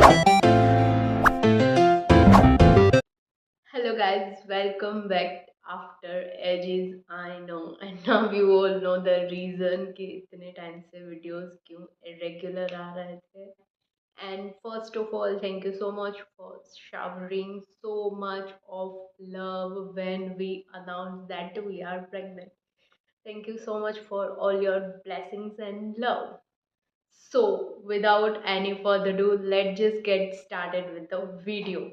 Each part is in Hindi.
Hello guys, welcome back after ages. I know and now you all know the reason कि इतने टाइम से वीडियोस क्यों irregular आ रहे थे. And first of all, thank you so much for showering so much of love when we announced that we are pregnant. Thank you so much for all your blessings and love. So, without any further ado, let's just get started with the video.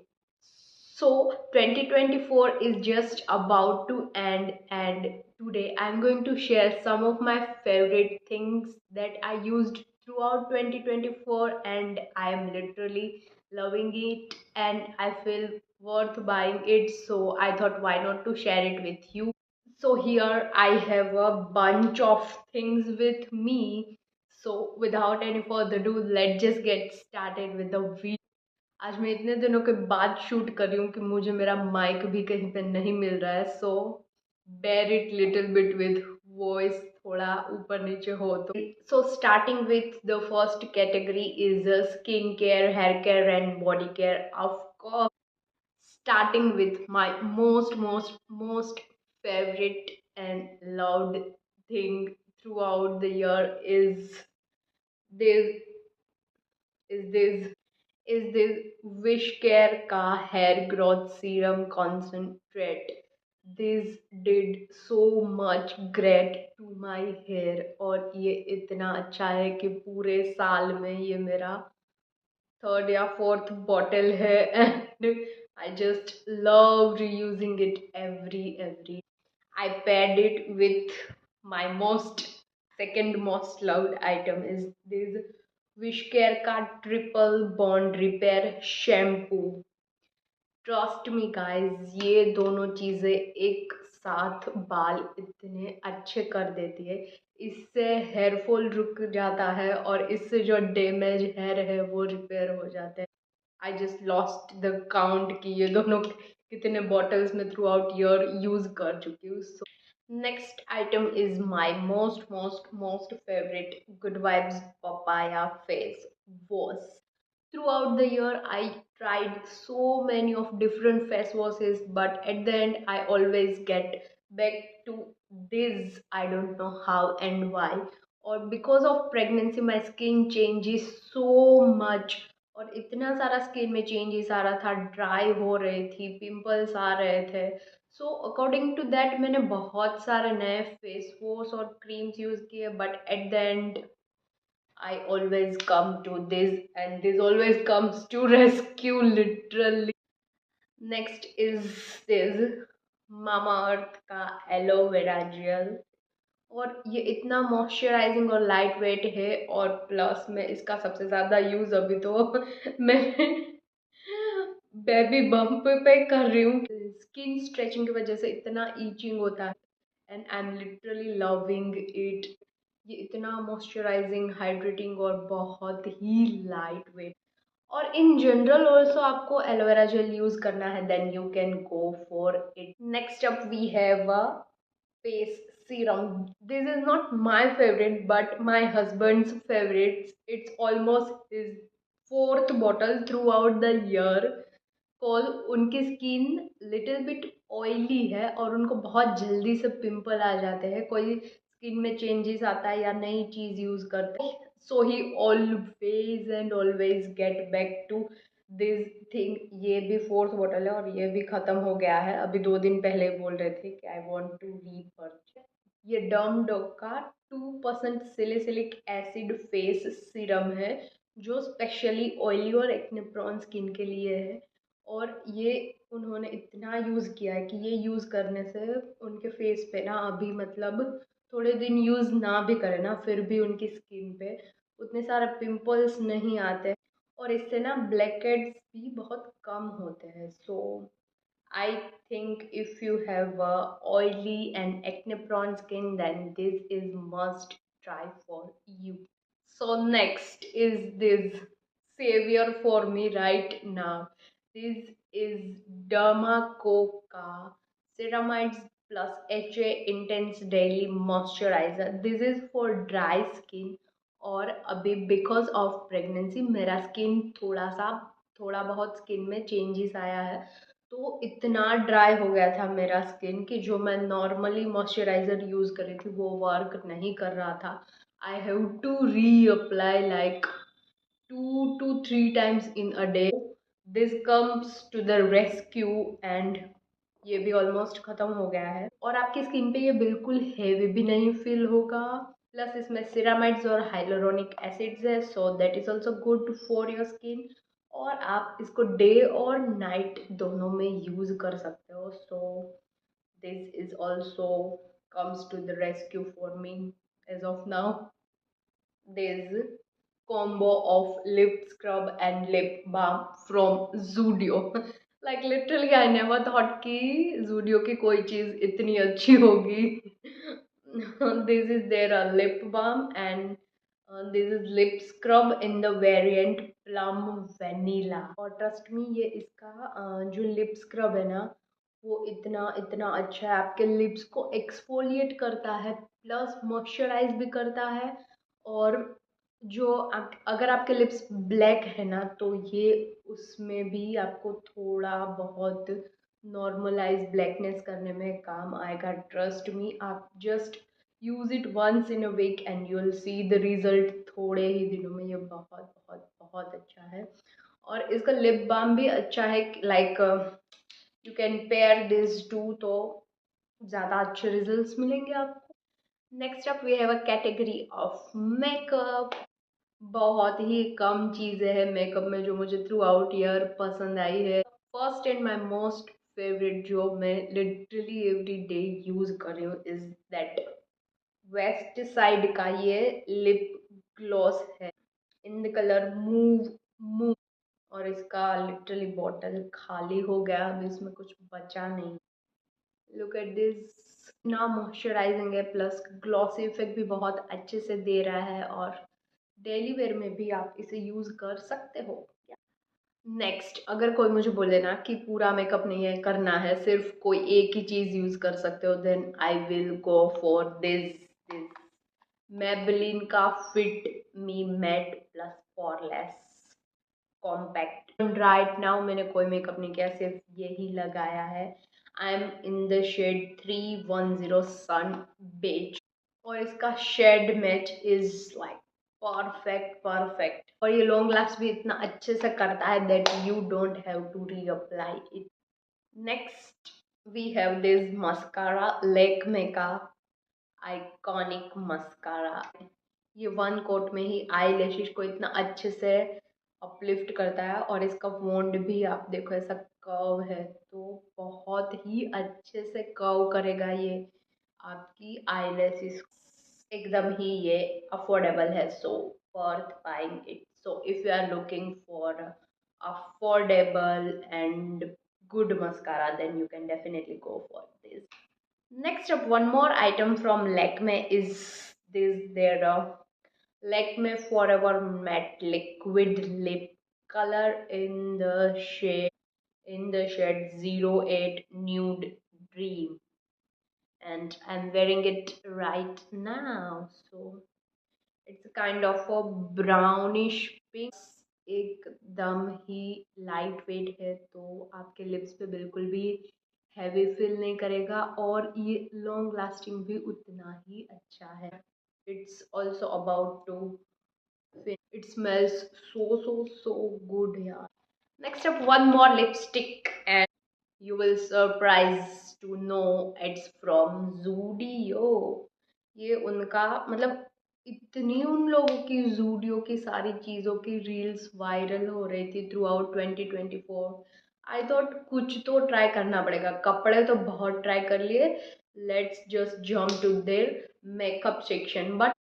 So 2024 is just about to end, and today I'm going to share some of my favorite things that I used throughout 2024, and I am literally loving it and I feel worth buying it. So I thought why not to share it with you. So here I have a bunch of things with me. So without any further ado, let's just get started with the video. आज मैं इतने दिनों के बाद शूट कर रही हूँ कि मुझे मेरा माइक भी कहीं पे नहीं मिल रहा है. So bear it little bit with voice थोड़ा ऊपर नीचे हो तो. So starting with the first category is skin care, hair care and body care. Of course, starting with my most favorite and loved thing throughout the year this this is this Wish Care का hair growth serum concentrate. This did so much great to my hair और ये इतना अच्छा है कि पूरे साल में ये मेरा थर्ड या फोर्थ बॉटल है. And I just loved using it every. I paired it with my most second most loved item is this Wish Care का triple bond repair shampoo. Trust me guys, ये दोनों चीज़ें एक साथ बाल इतने अच्छे कर देती है. इससे हेयर फॉल रुक जाता है और इससे जो डैमेज हेयर है वो रिपेयर हो जाते हैं. I just lost the count कि ये दोनों कितने बॉटल्स में थ्रू आउट ईयर यूज़ कर चुकी हूँ. So next item is my most favourite good vibes papaya face wash. Throughout the year I tried so many of different face washes, but at the end I always get back to this. I don't know how and why, or because of pregnancy my skin changes so much और इतना सारा स्किन में चेंजेस आ रहा था, ड्राई हो रही थी, पिंपल्स आ रहे थे. सो अकॉर्डिंग टू दैट मैंने बहुत सारे नए फेस वॉश और क्रीम्स यूज़ किए, but at the end I always come to this, and this always comes to rescue literally. Next is this मामा अर्थ का एलोवेरा जेल. और ये इतना मॉइस्चराइजिंग और लाइट वेट है, और प्लस में इसका सबसे ज़्यादा यूज़ अभी तो मैं बेबी बम्प पे कर रही हूँ. स्किन स्ट्रेचिंग की वजह से इतना ईचिंग होता है and I am literally loving it. ये इतना मॉइस्चराइजिंग, हाइड्रेटिंग और बहुत ही लाइट वेट. और इन जनरल ऑल्सो आपको एलोवेरा जेल यूज करना है, then you can go for it. Next up we have a face serum. This is not my favorite but my husband's favorite. It's almost his fourth bottle throughout the year. Call उनकी स्किन लिटिल बिट ऑयली है और उनको बहुत जल्दी से पिंपल आ जाते हैं. कोई स्किन में चेंजेस आता है या नई चीज़ यूज़ करते हैं, so he always get back to this thing. ये भी फोर्थ बॉटल है और ये भी ख़त्म हो गया है. अभी 2 दिन पहले बोल रहे थे कि आई वॉन्ट टू रीपर्चेज. ये डर्म डॉग का 2% सिलिसिलिक एसिड फेस सीरम है जो स्पेशली ऑयली और एक्ने प्रोन स्किन के लिए है. और ये उन्होंने इतना यूज़ किया है कि ये यूज़ करने से उनके फेस पे ना अभी मतलब थोड़े दिन यूज़ ना भी करें ना फिर भी उनकी स्किन पे उतने सारे पिंपल्स नहीं आते और इससे ना ब्लैक हेड्स भी बहुत कम होते हैं. So I think if you have a oily and acne prone skin then this is must try for you. So next is this savior for me right now. This is Dermaco का Ceramides plus HA Intense Daily Moisturizer. This is for dry skin और अभी बिकॉज ऑफ प्रेगनेंसी मेरा स्किन थोड़ा बहुत स्किन में चेंजेस आया है। तो इतना ड्राई हो गया था मेरा स्किन कि जो मैं नॉर्मली मॉइस्चराइज़र यूज़ कर रही थी वो वर्क नहीं कर रहा था। I have to reapply like 2 to 3 times in a day. This comes to the rescue and ये भी ऑलमोस्ट ख़त्म हो गया है और आपकी स्किन पे ये बिल्कुल हेवी भी नहीं फील होगा। प्लस इसमें सिरामाइड्स और हाइलोरोनिक एसिड्स है, so that is also good for your skin. और आप इसको डे और नाइट दोनों में यूज़ कर सकते हो। So this is also comes to the rescue for me as of now. This combo of lip scrub and lip balm from Zudio. Like literally I never thought कि Zudio की कोई चीज़ इतनी अच्छी होगी. This is their lip balm and this is lip scrub in the variant plum vanilla. और trust me ये इसका जो lip scrub है ना वो इतना इतना अच्छा है, आपके लिप्स को एक्सफोलिएट करता है प्लस मॉइस्चराइज भी करता है। और जो अगर आपके लिप्स ब्लैक है ना तो ये उसमें भी आपको थोड़ा बहुत नॉर्मलाइज ब्लैकनेस करने में काम आएगा। ट्रस्ट मी, आप just use it once in a week and you will see the result थोड़े ही दिनों में। ये बहुत बहुत बहुत अच्छा है और इसका लिप बाम भी अच्छा है। Like you can pair this too तो ज़्यादा अच्छे रिजल्ट्स मिलेंगे आपको। Next up we have a category of makeup. बहुत ही कम चीज़ें हैं मेकअप में जो मुझे थ्रू आउट ईयर पसंद आई है। First and my most favourite जो मैं लिटरली एवरी डे यूज़ कर रही हूँ इज दैट वेस्ट साइड का ये लिप ग्लॉस है in the colour move move. और इसका लिटरली बॉटल खाली हो गया, अभी इसमें कुछ बचा नहीं। लुक एट दिस, ना मॉइस्चराइजिंग है प्लस ग्लॉसी इफेक्ट भी बहुत अच्छे से दे रहा है और डेली वेयर में भी आप इसे यूज़ कर सकते हो। नेक्स्ट, अगर कोई मुझे बोले ना कि पूरा मेकअप नहीं है करना है, सिर्फ कोई एक ही चीज़ यूज़ कर सकते हो, then I will go for this Maybelline का fit me matte plus poreless compact. Right now मैंने कोई मेकअप नहीं किया, सिर्फ यही लगाया है। I am in the shade 310 sun beige और इसका shade match is like perfect perfect. और ये लॉन्ग लास्ट भी इतना अच्छे से करता है that you don't have to reapply it. Next we have this mascara, Lakme का आइकॉनिक मस्कारा। ये वन कोट में ही आई लैशेज को इतना अच्छे से अपलिफ्ट करता है और इसका वॉन्ड भी आप देखो ऐसा कर्व है तो बहुत ही अच्छे से कर्व करेगा ये आपकी आईलैशेस। एकदम ही ये अफोर्डेबल है, so worth buying it. So if you are looking for affordable and good mascara then you can definitely go for this. Next up, one more item from Lakme is this their Lakme Forever Matte Liquid Lip Color in the shade 08 Nude Dream, and I'm wearing it right now. So it's a kind of a brownish pink, एकदम ही लाइट वेट है तो आपके लिप्स पे बिल्कुल भी हैवी फील नहीं करेगा और ये लॉन्ग लास्टिंग भी उतना ही अच्छा है। It's also about to it smells so good यार। Next up one more lipstick and you will surprise to know it's from Zudio। ये उनका मतलब इतनी उन लोगों की Zudio की सारी चीज़ों की रील्स वायरल हो रही थी थ्रू आउट 2024। आई थॉट कुछ तो ट्राई करना पड़ेगा, कपड़े तो बहुत ट्राई कर लिए, let's just jump to their makeup section. But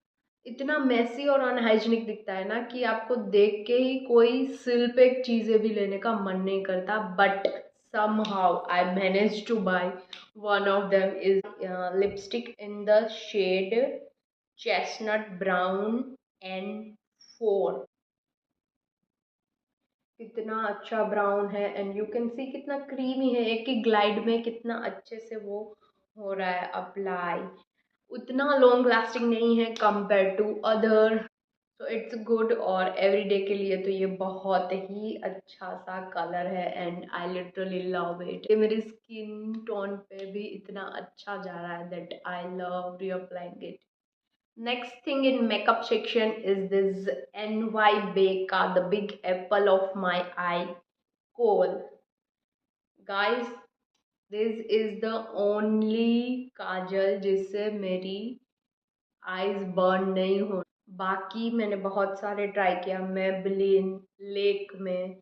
इतना मेसी और अनहाइजीनिक दिखता है ना कि आपको देख के ही कोई सिल पे चीज़ें भी लेने का मन नहीं करता। But somehow I managed to buy one of them is lipstick in the shade chestnut brown and 4। कितना अच्छा ब्राउन है एंड यू कैन सी कितना क्रीमी है, एक ही ग्लाइड में कितना अच्छे से वो हो रहा है अप्लाई। उतना लॉन्ग लास्टिंग नहीं है कंपेयर टू अदर तो इट्स गुड, और एवरीडे के लिए तो ये बहुत ही अच्छा सा कलर है and I literally love it. ये मेरी स्किन टोन पे भी इतना अच्छा जा रहा है that I love reapplying it. Next thing in makeup section is this NY Becca, the big apple of my eye kohl. Guys, this is the only kajal जिससे मेरी आईज बर्न नहीं हो। बाकी मैंने बहुत सारे ट्राई किया, मेबलिन, लेक में,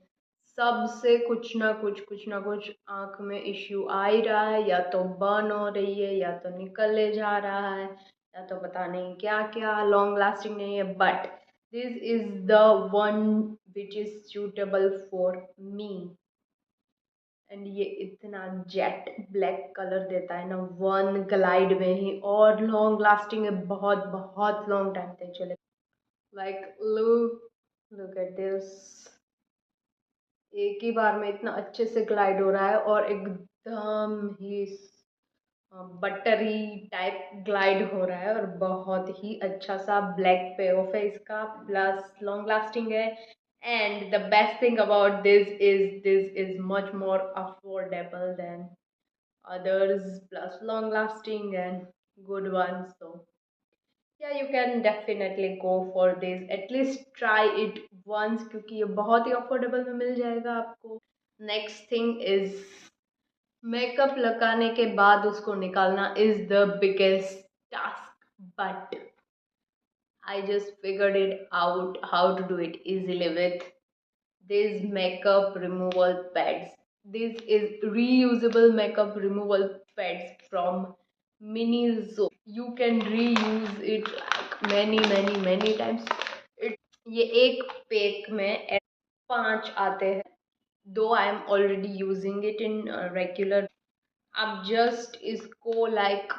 सबसे कुछ ना कुछ आंख में इश्यू आ ही रहा है, या तो बर्न हो रही है या तो निकले जा रहा है या तो पता नहीं क्या क्या, लॉन्ग लास्टिंग नहीं है। But this is the one which is suitable for me. And ये इतना जेट ब्लैक कलर देता है ना वन ग्लाइड में ही, और लॉन्ग लास्टिंग है, बहुत बहुत लॉन्ग टाइम तक चले। लाइक लुक एट दिस, एक ही बार में इतना अच्छे से ग्लाइड हो रहा है और एकदम ही बटरी टाइप ग्लाइड हो रहा है, और बहुत ही अच्छा सा ब्लैक पे ऑफ है इसका, प्लस लॉन्ग लास्टिंग है। And the best thing about this is much more affordable than others, plus long lasting and good ones. So yeah, you can definitely go for this, at least try it once, क्योंकि ये बहुत ही अफोर्डेबल में मिल जाएगा आपको। नेक्स्ट थिंग इज, मेकअप लगाने के बाद उसको निकालना is the biggest task, but I just figured it out how to do it easily with these makeup removal pads. This is reusable makeup removal pads from Miniso. You can reuse it like many times. ये एक पैक में 5 आते हैं, दो I am already using it in regular. आप जस्ट इसको लाइक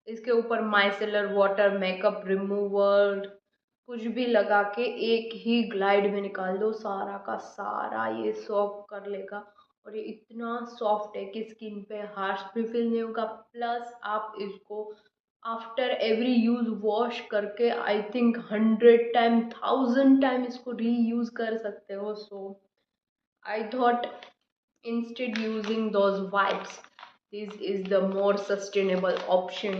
इसके ऊपर माइसेलर वाटर, मेकअप रिमूवर, कुछ भी लगा के एक ही ग्लाइड में निकाल दो, सारा का सारा ये सॉफ्ट कर लेगा। और ये इतना सॉफ्ट है कि स्किन पे हार्श भी फील नहीं होगा। प्लस आप इसको आफ्टर एवरी यूज वॉश करके आई थिंक 100 टाइम 1000 टाइम इसको रीयूज कर सकते हो। So I thought instead using those wipes, this is the more sustainable option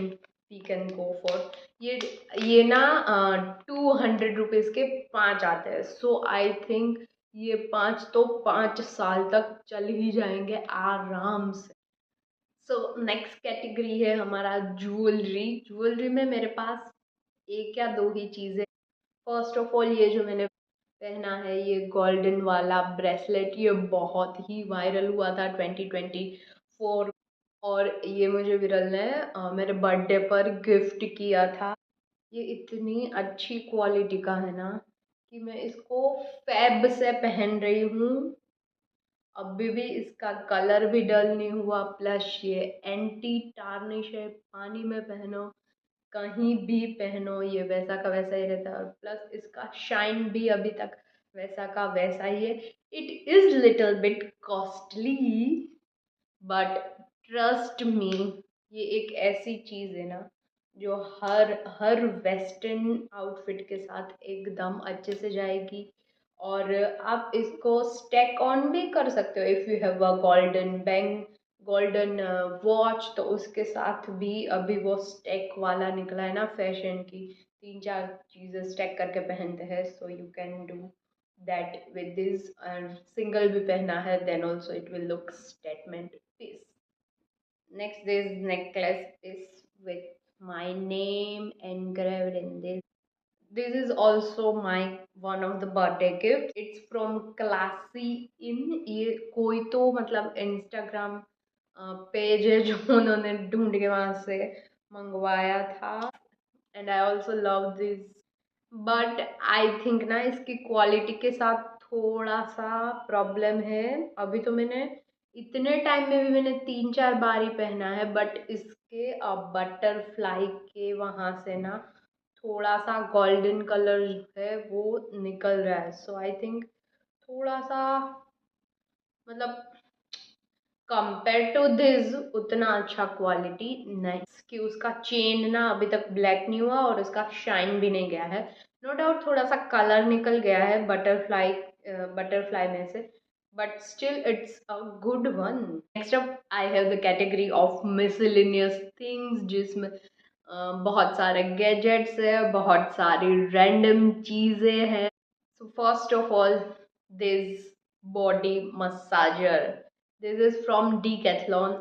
we can go for। ये ना 200 रुपीज़ के 5 आते हैं। सो आई थिंक ये 5 तो 5 साल तक चल ही जाएंगे आराम से। सो नेक्स्ट कैटेगरी है हमारा ज्वेलरी। ज्वेलरी में मेरे पास एक या दो ही चीज़ें। फर्स्ट ऑफ ऑल, ये जो मैंने पहना है ये गोल्डन वाला ब्रेसलेट, ये बहुत ही वायरल हुआ था 2024। और ये मुझे विरल ने मेरे बर्थडे पर गिफ्ट किया था। ये इतनी अच्छी क्वालिटी का है ना कि मैं इसको फैब से पहन रही हूँ, अभी भी इसका कलर भी डल नहीं हुआ। प्लस ये एंटी टार्निश है, पानी में पहनो, कहीं भी पहनो, ये वैसा का वैसा ही रहता है। और प्लस इसका शाइन भी अभी तक वैसा का वैसा ही है। It is little bit costly, but trust me, ये एक ऐसी चीज़ है ना जो हर हर वेस्टर्न आउटफिट के साथ एकदम अच्छे से जाएगी। और आप इसको स्टेक ऑन भी कर सकते हो if you have a golden watch, तो उसके साथ भी अभी वो स्टेक वाला निकला है ना फैशन की, 3-4 चीज़ें स्टेक करके पहनते हैं। So you can do that with this, और सिंगल भी पहना है then also it will look statement piece. Next, this necklace is with my name engraved in this. This is also my one of the birthday gift. It's from Classy In। ये कोई तो मतलब Instagram पेज है जो उन्होंने ढूंढ के वहाँ से मंगवाया था। And I also love this, but I think ना इसकी क्वालिटी के साथ थोड़ा सा प्रॉब्लम है। अभी तो मैंने इतने टाइम में भी मैंने 3-4 बार ही पहना है, बट इसके बटरफ्लाई के वहाँ से ना थोड़ा सा गोल्डन कलर जो है वो निकल रहा है। सो आई थिंक थोड़ा सा मतलब कंपेयर टू दिस उतना अच्छा क्वालिटी नहीं। कि उसका चेन ना अभी तक ब्लैक नहीं हुआ और उसका शाइन भी नहीं गया है। नो डाउट थोड़ा सा कलर निकल गया है बटरफ्लाई बटरफ्लाई में से, but still it's a good one. Next up I have the category of miscellaneous things, जिसमें बहुत सारे गैजेट्स है, बहुत सारी रैंडम चीजें हैं। So first of all, this body massager, this is from Decathlon.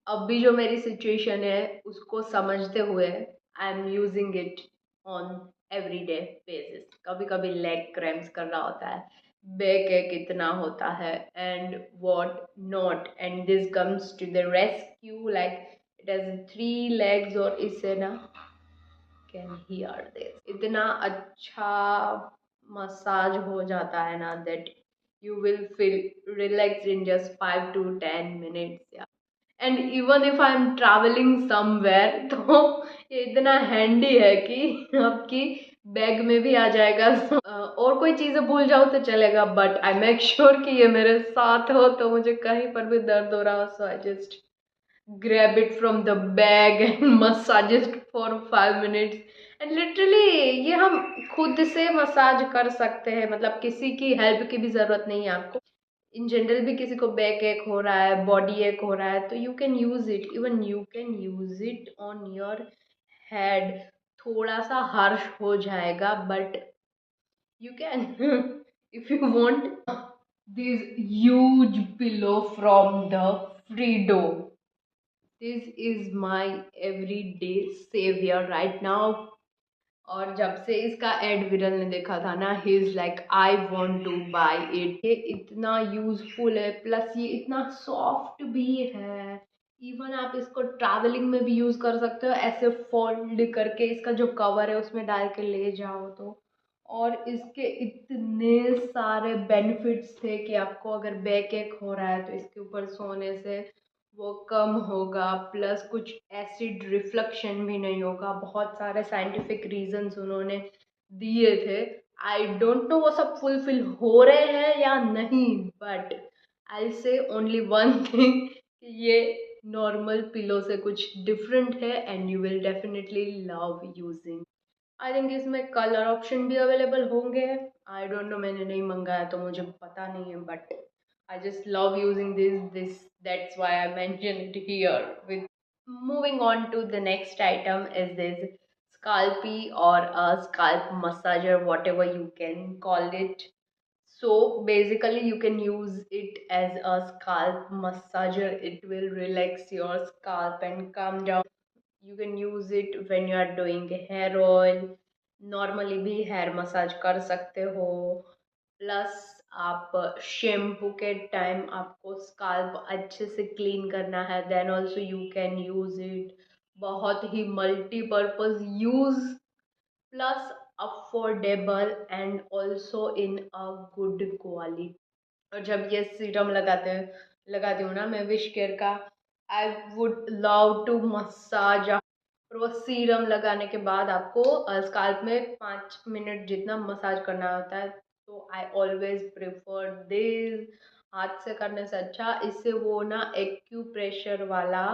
अभी जो मेरी सिचुएशन है उसको समझते हुए I am using it on everyday basis. कभी कभी लेग क्रैम्प्स कर रहा होता है, बैक एक इतना होता है, and what not, and this comes to the rescue like it has 3 legs। और इससे ना, कैन हियर दिस, इतना अच्छा मसाज हो जाता है ना that you will feel relax in just 5 to 10 minutes। And even if I am travelling somewhere तो ये इतना हैंडी है कि आपकी बैग में भी आ जाएगा। और कोई चीज़ें भूल जाओ तो चलेगा, बट आई मेक श्योर कि ये मेरे साथ हो, तो मुझे कहीं पर भी दर्द हो रहा हो, so I just grab it from the bag and massage it for 5 minutes। And literally ये हम खुद से मसाज कर सकते हैं, मतलब किसी की हेल्प की भी ज़रूरत नहीं है आपको। इन जनरल भी किसी को बैक एक हो रहा है, बॉडी एक हो रहा है, तो you can use it, even you can use it on your head. थोड़ा सा हार्श हो जाएगा, but you can if you want. This huge pillow from the Freedo, this is my every day saviour right now. और जब से इसका एड विरल ने देखा था ना, he is like I want two by it. ये इतना यूजफुल है, प्लस ये इतना सॉफ्ट भी है। इवन आप इसको ट्रैवलिंग में भी यूज कर सकते हो, ऐसे फोल्ड करके इसका जो कवर है उसमें डाल के ले जाओ तो। और इसके इतने सारे बेनिफिट्स थे कि आपको अगर बैक एक हो रहा है तो इसके ऊपर सोने से वो कम होगा, प्लस कुछ एसिड रिफ्लेक्शन भी नहीं होगा। बहुत सारे साइंटिफिक रीजंस उन्होंने दिए थे। आई डोंट नो वो सब फुलफिल हो रहे हैं या नहीं, बट आई से ओनली वन थिंग, ये नॉर्मल पिलो से कुछ डिफरेंट है and you will definitely love using. I think इसमें कलर ऑप्शन भी अवेलेबल होंगे। आई डोंट नो, मैंने नहीं मंगाया तो मुझे पता नहीं है, but I just love using this that's why I mentioned it here. With moving on to the next item is this scalpy or a scalp massager, whatever you can call it. So basically you can use it as a scalp massager. It will relax your scalp and calm down. You can use it when you are doing hair oil, normally भी hair massage कर सकते हो। प्लस आप शैम्पू के टाइम आपको स्काल्प अच्छे से क्लीन करना है, then also you can use it. बहुत ही multipurpose use, plus affordable and also in a good quality. और जब ये सीरम लगाती हूँ ना मैं विश केयर का, I would love to massage. और वो सीरम लगाने के बाद आपको स्काल्प में 5 मिनट जितना मसाज करना होता है, तो आई ऑलवेज प्रेफर दिस। हाथ से करने से अच्छा इससे वो ना एक्यूप्रेशर वाला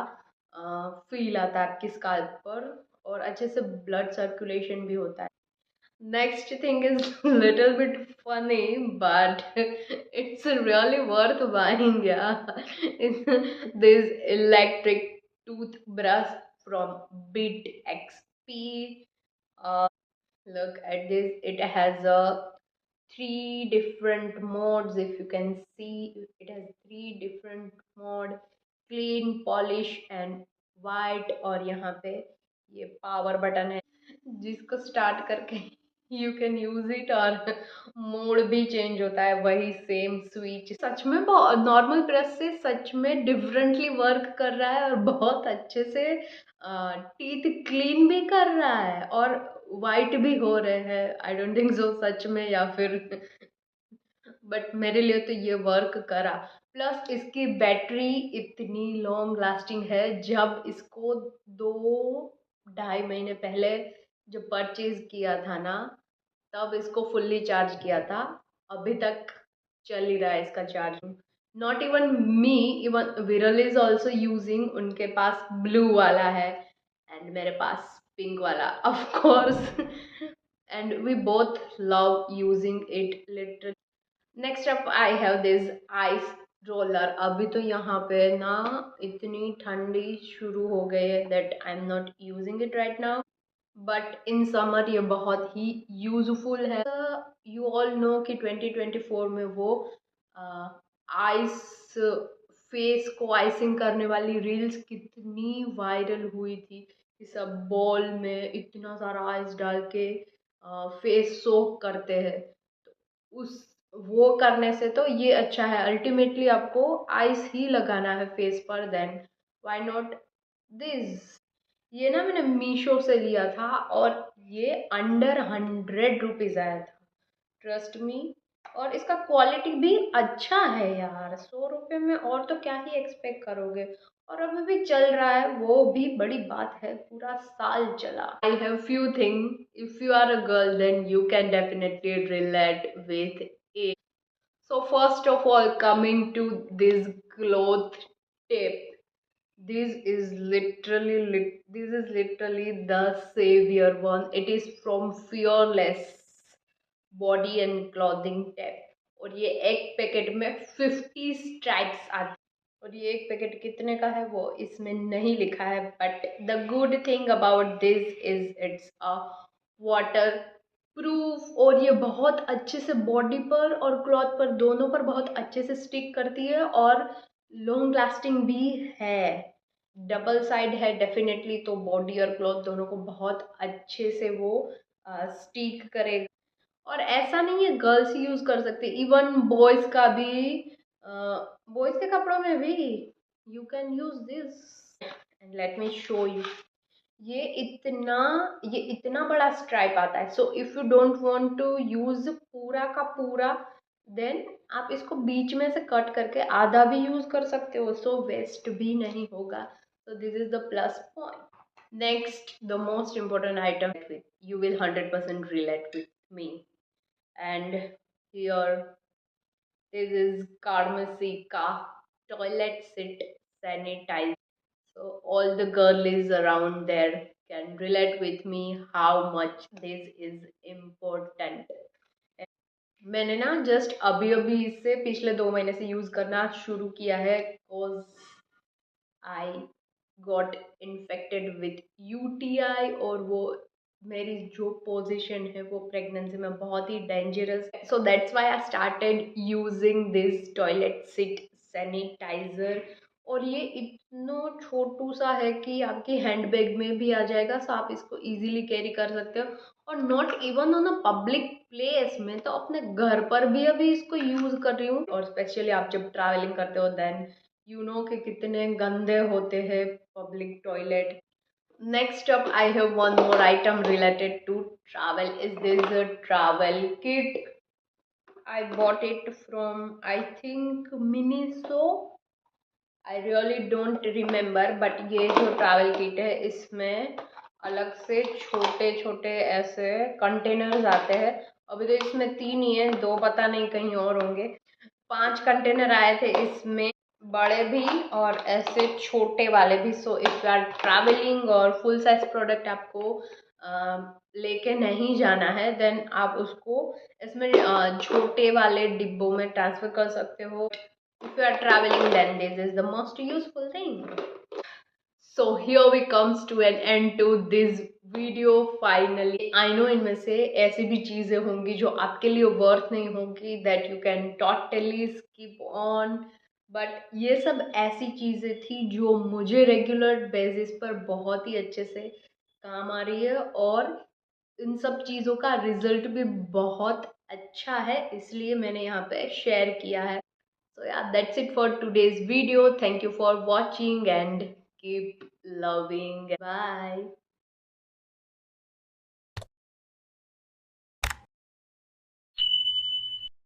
फील आता है आपकी स्काल्प पर, और अच्छे से ब्लड सर्कुलेशन भी होता है। Next thing is little bit funny, but it's really worth buying. Yeah, it's this electric toothbrush from Bit XP. Uh, Look at this. It has a 3 different modes. If you can see, it has 3 different mode: clean, polish, and white. और यहाँ पे ये पावर बटन है जिसको स्टार्ट करके यू कैन यूज इट, और मोड भी चेंज होता है, वही सेम स्विच। सच में नॉर्मल ब्रश से सच में डिफरेंटली वर्क कर रहा है, और बहुत अच्छे से टीथ क्लीन भी कर रहा है, और वाइट भी हो रहे हैं। आई डोंट थिंक सो सच में, या फिर बट मेरे लिए तो ये वर्क करा। प्लस इसकी बैटरी इतनी लॉन्ग लास्टिंग है। जब इसको 2 ढाई महीने पहले जब परचेज किया था ना, तब इसको फुल्ली चार्ज किया था। अभी तक चल ही रहा है इसका charging. Not even me, even विरल इज ऑल्सो यूजिंग। उनके पास ब्लू वाला है एंड मेरे पास पिंक वाला, of course. and we both love using it literally. Next up I have this ice roller. अभी तो यहाँ पे ना इतनी ठंडी शुरू हो गई है that I am not using it right now, but in summer ये बहुत ही यूजफुल है। यू ऑल नो कि 2024 में वो आइस फेस को आइसिंग करने वाली रील्स कितनी वायरल हुई थी कि सब बॉल में इतना सारा आइस डाल के फेस सोक करते हैं। उस वो करने से तो ये अच्छा है, अल्टीमेटली आपको आइस ही लगाना है फेस पर, देन व्हाई नॉट दिस। ये ना मैंने मीशो से लिया था और ये अंडर 100 रुपीज़ आया था, ट्रस्ट मी। और इसका क्वालिटी भी अच्छा है यार, 100 रुपये में और तो क्या ही एक्सपेक्ट करोगे। और अभी भी चल रहा है, वो भी बड़ी बात है, पूरा साल चला। I have few thing, if you are a girl then you can definitely relate with it. So first of all, coming to this cloth tip, this is literally the savior one. It is from Fearless body and clothing tap, और ये एक पैकेट में 50 स्ट्राइप्स आती। और ये एक पैकेट कितने का है वो इसमें नहीं लिखा है, but the good thing about this is it's a water proof, और ये बहुत अच्छे से बॉडी पर और क्लॉथ पर दोनों पर बहुत अच्छे से स्टिक करती है और लॉन्ग लास्टिंग भी है। डबल साइड है डेफिनेटली, तो बॉडी और क्लॉथ दोनों को बहुत अच्छे से वो स्टिक करेगा। और ऐसा नहीं है गर्ल्स ही यूज कर सकते, इवन बॉयज का भी, बॉयज के कपड़ों में भी you can use this. And let me show you, ये इतना बड़ा स्ट्राइप आता है। So if you don't want to use पूरा का पूरा, देन आप इसको बीच में से कट करके आधा भी यूज कर सकते हो, सो वेस्ट भी नहीं होगा। so this is the plus point. Next, the most important item with you will 100% relate with me, and here this is Karmasika toilet sit sanitizer. So all the girlies around there can relate with me how much this is important. मैंने ना जस्ट अभी अभी इसे पिछले 2 महीने से यूज करना शुरू किया है, because I got infected with UTI, और वो मेरी जो पोजीशन है वो प्रेगनेंसी में बहुत ही डेंजरस है। So that's why I started using this toilet seat sanitiser. और ये इतना छोटू सा है कि आपकी हैंडबैग में भी आ जाएगा, सो आप इसको इजीली कैरी कर सकते हो। और not even on a public place में, तो अपने घर पर भी अभी इसको यूज कर रही हूँ। और स्पेशली आप जब ट्रैवलिंग करते हो देन यू नो कि कितने गंदे होते हैं public toilet. Next up, I have one more item related to travel. Is this a travel kit? I bought it from, I think, Miniso. I really don't remember, but ये जो ट्रैवल किट है इसमें अलग से छोटे छोटे ऐसे कंटेनर्स आते हैं। अभी तो इसमें 3 ही है, 2 पता नहीं कहीं और होंगे। 5 कंटेनर आए थे इसमें, बड़े भी और ऐसे छोटे वाले भी। So if you are travelling और फुल साइज प्रोडक्ट आपको लेके नहीं जाना है, देन आप उसको इसमें छोटे वाले डिब्बों में ट्रांसफर कर सकते हो। If you are travelling then this is the most useful thing. So here we comes to an end to this video finally. I know इनमें से ऐसी भी चीज़ें होंगी जो आपके लिए वर्थ नहीं होगी, that you can totally skip on, but ये सब ऐसी चीज़ें थी जो मुझे रेगुलर बेसिस पर बहुत ही अच्छे से काम आ रही है, और इन सब चीज़ों का रिजल्ट भी बहुत अच्छा है, इसलिए मैंने यहाँ पे शेयर किया है। So yeah, that's it for today's video. Thank you for watching and keep loving. Bye.